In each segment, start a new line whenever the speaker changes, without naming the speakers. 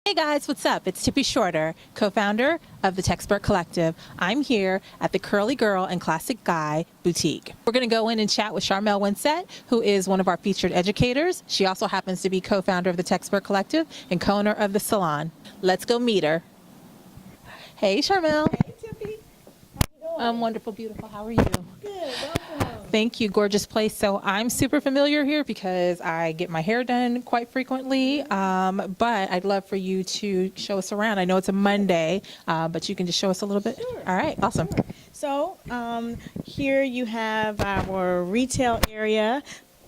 Hey guys, what's up? It's Tippy Shorter, co-founder of the Texpert Collective. I'm here at the Curly Girl and Classic Guy Boutique. We're going to go in and chat with Charmel Winsett, who is one of our featured educators. She also happens to be co-founder of the Texpert Collective and co-owner of the salon. Let's go meet her. Hey Charmel.
Hey Tippy. How you doing?
Wonderful, beautiful. How are you?
Good. Welcome.
Thank you, gorgeous place. So I'm super familiar here because I get my hair done quite frequently, but I'd love for you to show us around. I know it's a Monday, but you can just show us a little bit.
Sure.
All right, awesome.
Sure. So here you have our retail area.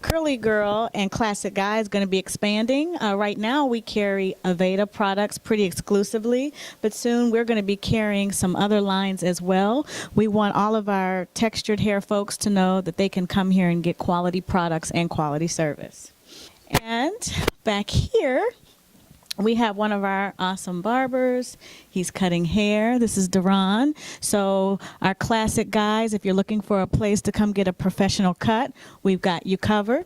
Curly Girl and Classic Guy is going to be expanding. Right now we carry Aveda products pretty exclusively, but soon we're going to be carrying some other lines as well. We want all of our textured hair folks to know that they can come here and get quality products and quality service. And back here, we have one of our awesome barbers. He's cutting hair. This is Duran. So our Classic Guys, if you're looking for a place to come get a professional cut, we've got you covered.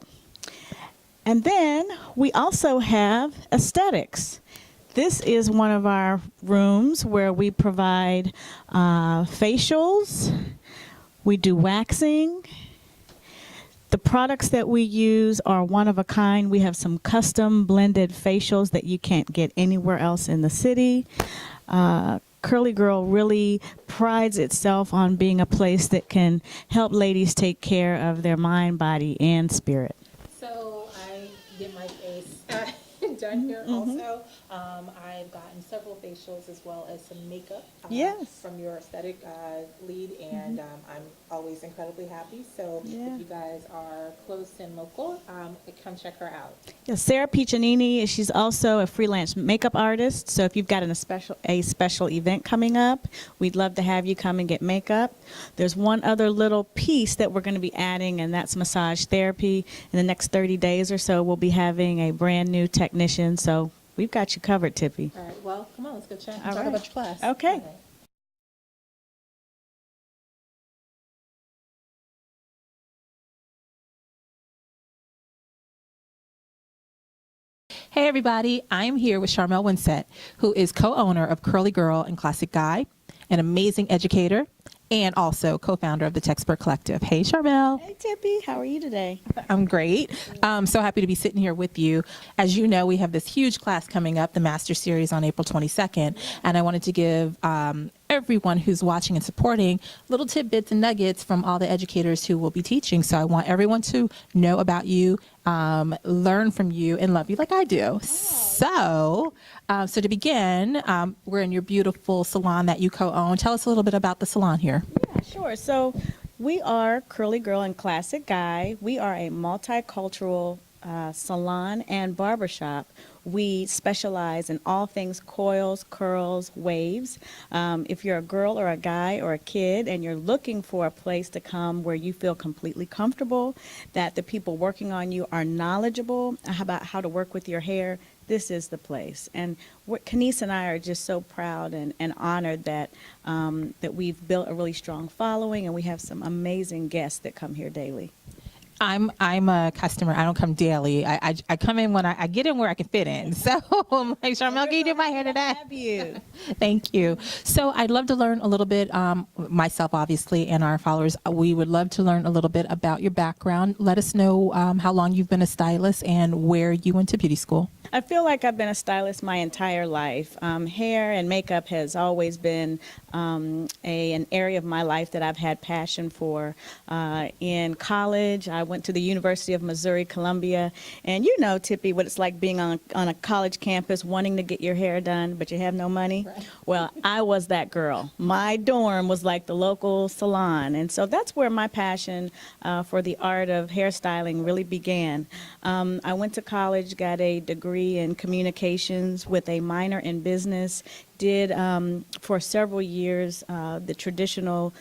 And then we also have aesthetics. This is one of our rooms where we provide facials. We do waxing. The products that we use are one of a kind. We have some custom blended facials that you can't get anywhere else in the city. Curly Girl really prides itself on being a place that can help ladies take care of their mind, body, and spirit.
So I get my face done here also. I've gotten several facials as well as some makeup from your aesthetic lead, and I'm always incredibly happy. So if you guys are close and local, come check her out.
Yeah, Sarah Piccinini, she's also a freelance makeup artist. So if you've got a special event coming up, we'd love to have you come and get makeup. There's one other little piece that we're going to be adding, and that's massage therapy. In the next 30 days or so, we'll be having a brand new technician. So we've got you covered, Tippy.
All right, well, come on, let's go chat and
All
talk
right.
about your class.
Okay.
All right. Hey everybody, I'm here with Charmel Winsett, who is co-owner of Curly Girl and Classic Guy, an amazing educator, and also co-founder of the Texpert Collective. Hey Charmel.
Hey Tippy, how are you today?
I'm great. I'm so happy to be sitting here with you. As you know, we have this huge class coming up, the Master Series on April 22nd, and I wanted to give everyone who's watching and supporting little tidbits and nuggets from all the educators who will be teaching. So I want everyone to know about you, learn from you, and love you like I do. So to begin, we're in your beautiful salon that you co-own. Tell us a little bit about the salon here.
Yeah, sure. So we are Curly Girl and Classic Guy. We are a multicultural salon and barbershop. We specialize in all things coils, curls, waves. If you're a girl or a guy or a kid and you're looking for a place to come where you feel completely comfortable, that the people working on you are knowledgeable about how to work with your hair, this is the place. And Kenise and I are just so proud and honored that that we've built a really strong following, and we have some amazing guests that come here daily.
I'm a customer. I don't come daily. I come in when I get in where I can fit in. So I'm like, Charmel, can you do my hair today?
Have you?
Thank you. So I'd love to learn a little bit, myself obviously, and our followers. We would love to learn a little bit about your background. Let us know how long you've been a stylist and where you went to beauty school.
I feel like I've been a stylist my entire life. Hair and makeup has always been an area of my life that I've had passion for. In college, I went to the University of Missouri, Columbia, and you know, Tippy, what it's like being on a college campus wanting to get your hair done, but you have no money.
Right.
Well, I was that girl. My dorm was like the local salon, and so that's where my passion for the art of hairstyling really began. I went to college, got a degree in communications with a minor in business, did for several years the traditional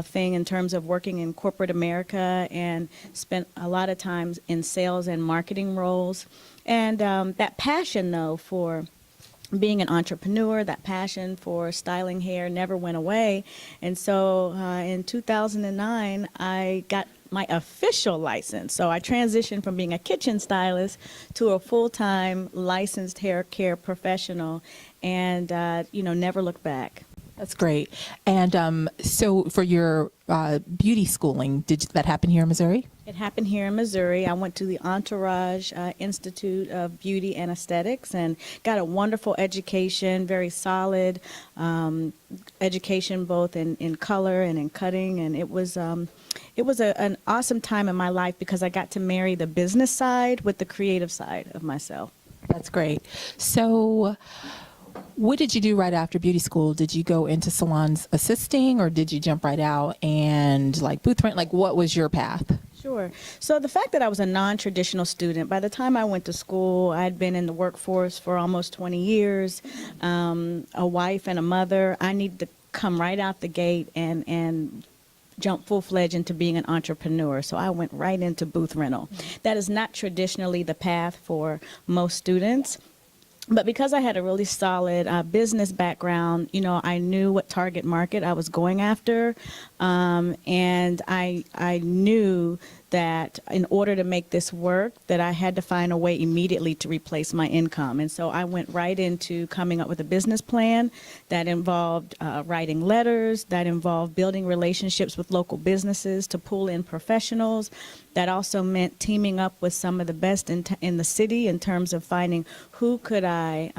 thing in terms of working in corporate America, and spent a lot of times in sales and marketing roles. And that passion, though, for being an entrepreneur, that passion for styling hair never went away. And so in 2009, I got my official license. So I transitioned from being a kitchen stylist to a full-time licensed hair care professional, and, never looked back.
That's great. And so for your beauty schooling, did that happen here in Missouri?
It happened here in Missouri. I went to the Entourage Institute of Beauty and Aesthetics and got a wonderful education, very solid education both in color and in cutting. And it was an awesome time in my life because I got to marry the business side with the creative side of myself.
That's great. So what did you do right after beauty school? Did you go into salons assisting, or did you jump right out and like booth rent? Like, what was your path?
Sure. So the fact that I was a non-traditional student, by the time I went to school, I'd been in the workforce for almost 20 years, a wife and a mother. I needed to come right out the gate and jump full-fledged into being an entrepreneur. So I went right into booth rental. That is not traditionally the path for most students. But because I had a really solid business background, I knew what target market I was going after, and I knew that in order to make this work, that I had to find a way immediately to replace my income. And so I went right into coming up with a business plan that involved writing letters, that involved building relationships with local businesses to pull in professionals. That also meant teaming up with some of the best in the city in terms of finding who could I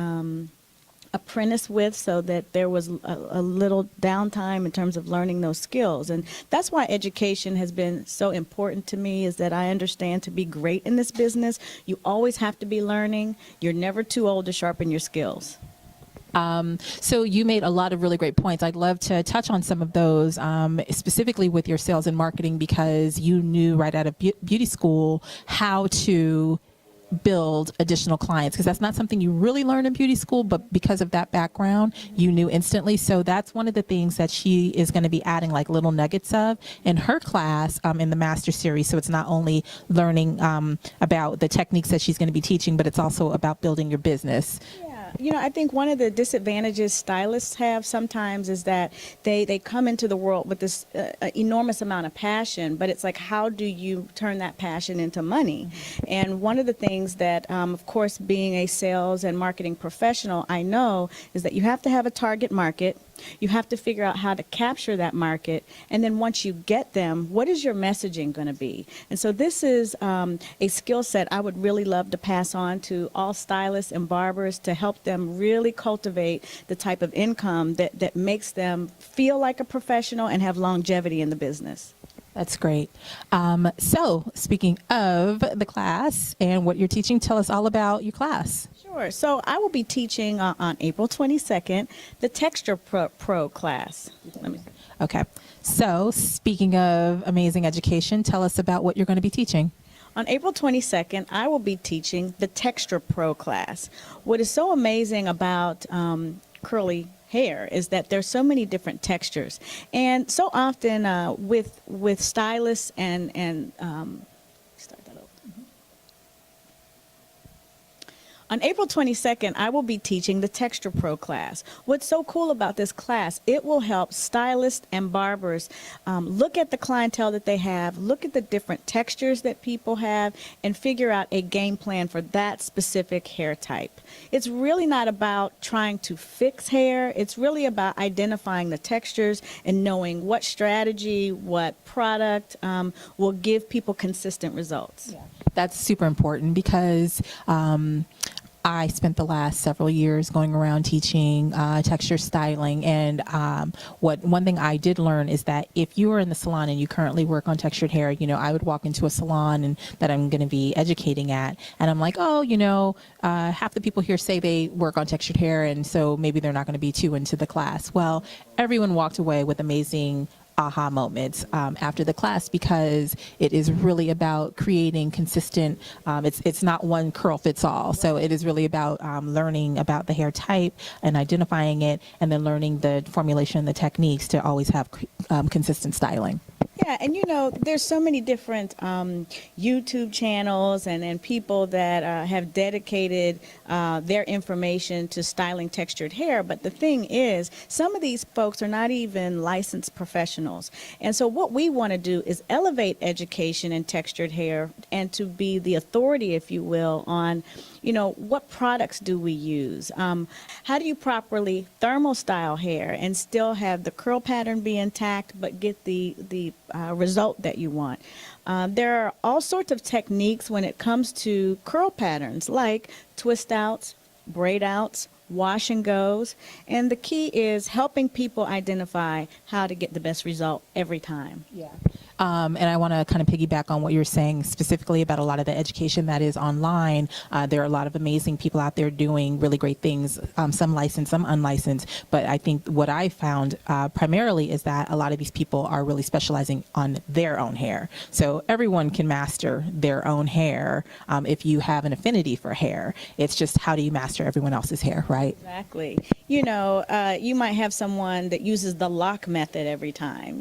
apprentice with so that there was a little downtime in terms of learning those skills. And that's why education has been so important to me, is that I understand to be great in this business, you always have to be learning. You're never too old to sharpen your skills.
So you made a lot of really great points. I'd love to touch on some of those, specifically with your sales and marketing, because you knew right out of beauty school how to build additional clients, because that's not something you really learn in beauty school, but because of that background, you knew instantly. So that's one of the things that she is going to be adding like little nuggets of in her class in the master series. So it's not only learning about the techniques that she's going to be teaching, but it's also about building your business.
I think one of the disadvantages stylists have sometimes is that they come into the world with this enormous amount of passion, but it's like, how do you turn that passion into money? And one of the things that, of course, being a sales and marketing professional, I know is that you have to have a target market. You have to figure out how to capture that market. And then once you get them, what is your messaging going to be? And so this is a skill set I would really love to pass on to all stylists and barbers to help them really cultivate the type of income that makes them feel like a professional and have longevity in the business.
That's great. So speaking of the class and what you're teaching, tell us all about your class.
Sure. So I will be teaching on April 22nd, the Texture Pro class.
Okay. So speaking of amazing education, tell us about what you're going to be teaching.
On April 22nd, I will be teaching the Texture Pro class. What is so amazing about curly hair is that there's so many different textures, and so often with stylists and start that over. On April 22nd, I will be teaching the Texture Pro class. What's so cool about this class, it will help stylists and barbers look at the clientele that they have, look at the different textures that people have, and figure out a game plan for that specific hair type. It's really not about trying to fix hair. It's really about identifying the textures and knowing what strategy, what product will give people consistent results.
Yeah. That's super important because I spent the last several years going around teaching texture styling, and one thing I did learn is that if you are in the salon and you currently work on textured hair, I would walk into a salon and that I'm going to be educating at, and I'm like, oh, half the people here say they work on textured hair, and so maybe they're not going to be too into the class. Well, everyone walked away with amazing aha moments after the class, because it is really about creating consistent, it's not one curl fits all. So it is really about learning about the hair type and identifying it, and then learning the formulation, the techniques to always have consistent styling.
Yeah, and there's so many different YouTube channels and people that have dedicated their information to styling textured hair. But the thing is, some of these folks are not even licensed professionals. And so what we want to do is elevate education in textured hair and to be the authority, if you will, on what products do we use? How do you properly thermal style hair and still have the curl pattern be intact but get the result that you want? There are all sorts of techniques when it comes to curl patterns like twist outs, braid outs, wash and goes. And the key is helping people identify how to get the best result every time.
Yeah. And I want to kind of piggyback on what you're saying specifically about a lot of the education that is online. There are a lot of amazing people out there doing really great things, some licensed, some unlicensed. But I think what I found primarily is that a lot of these people are really specializing on their own hair. So everyone can master their own hair if you have an affinity for hair. It's just how do you master everyone else's hair, right?
Exactly. You might have someone that uses the lock method every time,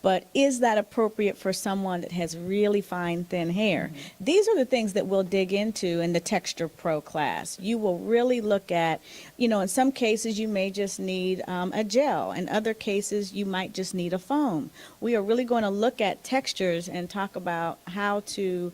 but is that appropriate for someone that has really fine, thin hair? Mm-hmm. These are the things that we'll dig into in the Texture Pro class. You will really look at, in some cases you may just need a gel. In other cases you might just need a foam. We are really going to look at textures and talk about how to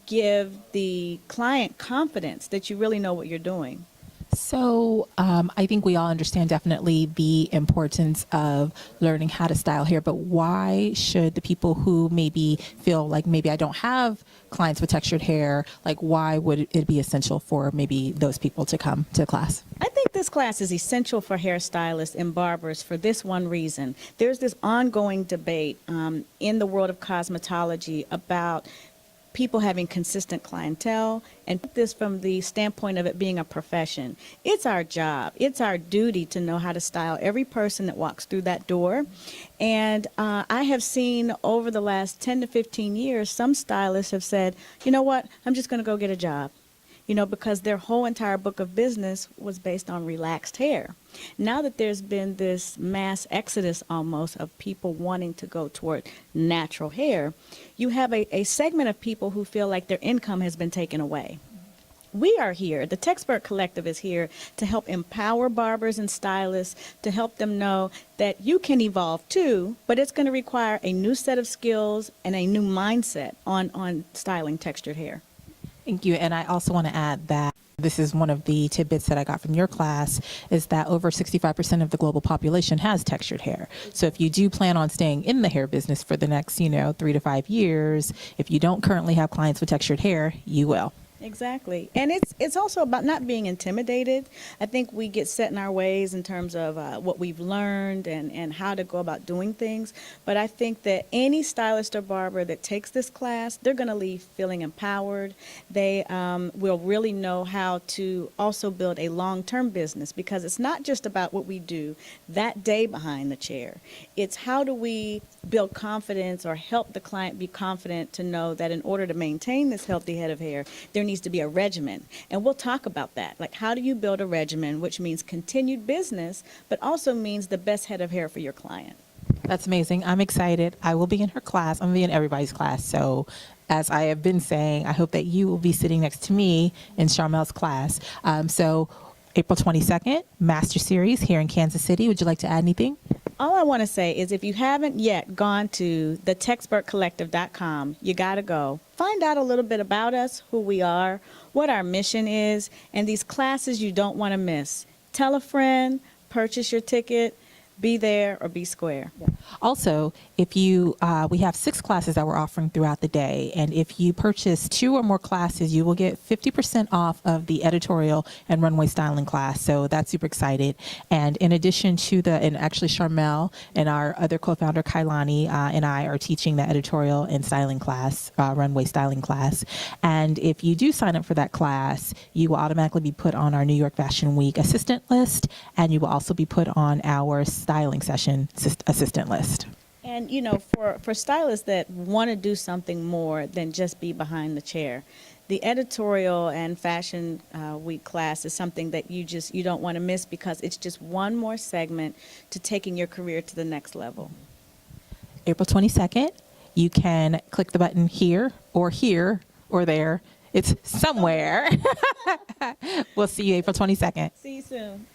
give the client confidence that you really know what you're doing.
So I think we all understand definitely the importance of learning how to style hair, but why should the people who maybe feel like maybe I don't have clients with textured hair, like why would it be essential for maybe those people to come to class?
I think this class is essential for hairstylists and barbers for this one reason. There's this ongoing debate in the world of cosmetology about people having consistent clientele, and this from the standpoint of it being a profession. It's our job. It's our duty to know how to style every person that walks through that door. And I have seen over the last 10 to 15 years, some stylists have said, you know what, I'm just going to go get a job. Because their whole entire book of business was based on relaxed hair. Now that there's been this mass exodus almost of people wanting to go toward natural hair, you have a segment of people who feel like their income has been taken away. We are here, the Texpert Collective is here to help empower barbers and stylists, to help them know that you can evolve too, but it's going to require a new set of skills and a new mindset on styling textured hair.
Thank you. And I also want to add that this is one of the tidbits that I got from your class, is that over 65% of the global population has textured hair. So if you do plan on staying in the hair business for the next, 3 to 5 years, if you don't currently have clients with textured hair, you will.
Exactly. And it's also about not being intimidated. I think we get set in our ways in terms of what we've learned and how to go about doing things. But I think that any stylist or barber that takes this class, they're going to leave feeling empowered. They will really know how to also build a long-term business, because it's not just about what we do that day behind the chair. It's how do we build confidence or help the client be confident to know that in order to maintain this healthy head of hair, there needs to be a regimen. And we'll talk about that. Like, how do you build a regimen, which means continued business, but also means the best head of hair for your client.
That's amazing. I'm excited. I will be in her class. I'm going to be in everybody's class. So as I have been saying, I hope that you will be sitting next to me in Charmel's class. So April 22nd, Master Series here in Kansas City. Would you like to add anything?
All I want to say is if you haven't yet gone to the TexpertCollective.com, you got to go. Find out a little bit about us, who we are, what our mission is, and these classes you don't want to miss. Tell a friend, purchase your ticket, be there or be square.
Yeah. Also, if you, we have 6 classes that we're offering throughout the day, and if you purchase 2 or more classes, you will get 50% off of the editorial and runway styling class. So that's super excited. And in addition to and actually Charmel and our other co-founder Kailani and I are teaching the editorial and styling class, runway styling class. And if you do sign up for that class, you will automatically be put on our New York Fashion Week assistant list, and you will also be put on our styling session assistant list.
And, for stylists that want to do something more than just be behind the chair, the editorial and fashion week class is something that you don't want to miss, because it's just one more segment to taking your career to the next level.
April 22nd. You can click the button here or there. It's somewhere. We'll see you April 22nd.
See you soon.